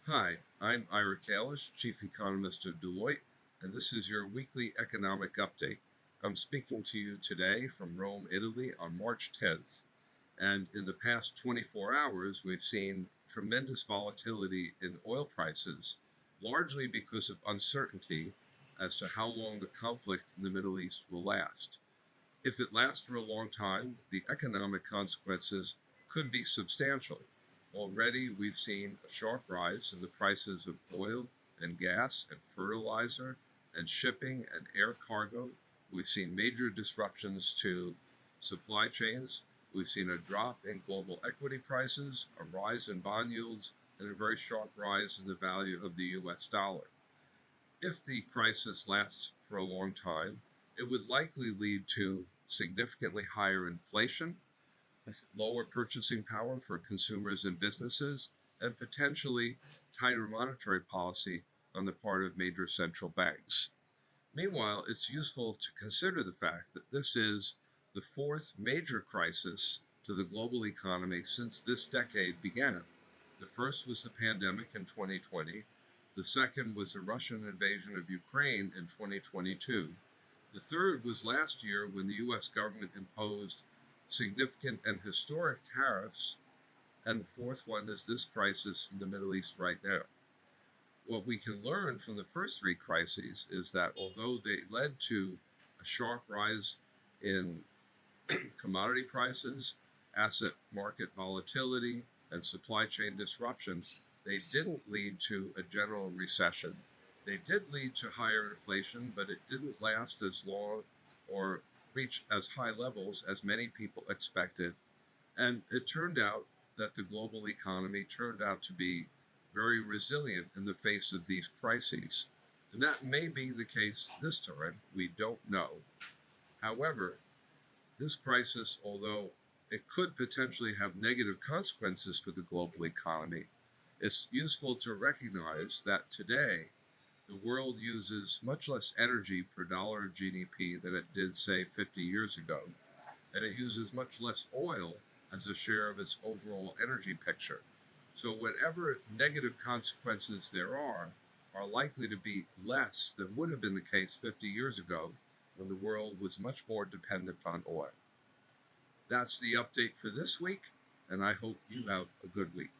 Hi, I'm Ira Kalish, Chief Economist of Deloitte, and this is your weekly economic update. I'm speaking to you today from Rome, Italy on March 10th. And in the past 24 hours, we've seen tremendous volatility in oil prices, largely because of uncertainty as to how long the conflict in the Middle East will last. If it lasts for a long time, the economic consequences could be substantial. Already, we've seen a sharp rise in the prices of oil and gas and fertilizer and shipping and air cargo. We've seen major disruptions to supply chains. We've seen a drop in global equity prices, a rise in bond yields, and a very sharp rise in the value of the US dollar. If the crisis lasts for a long time, it would likely lead to significantly higher inflation, lower purchasing power for consumers and businesses, and potentially tighter monetary policy on the part of major central banks. Meanwhile, it's useful to consider the fact that this is the fourth major crisis to the global economy since this decade began. The first was the pandemic in 2020. The second was the Russian invasion of Ukraine in 2022. The third was last year when the US government imposed significant and historic tariffs. And the fourth one is this crisis in the Middle East right now. What we can learn from the first three crises is that although they led to a sharp rise in commodity prices, asset market volatility, and supply chain disruptions, they didn't lead to a general recession. They did lead to higher inflation, but it didn't last as long or reach as high levels as many people expected. And it turned out that the global economy turned out to be very resilient in the face of these crises. And that may be the case this time. We don't know. However, this crisis, although it could potentially have negative consequences for the global economy, it's useful to recognize that today the world uses much less energy per dollar of GDP than it did, say, 50 years ago, and it uses much less oil as a share of its overall energy picture. So, whatever negative consequences there are likely to be less than would have been the case 50 years ago when the world was much more dependent on oil. That's the update for this week, and I hope you have a good week.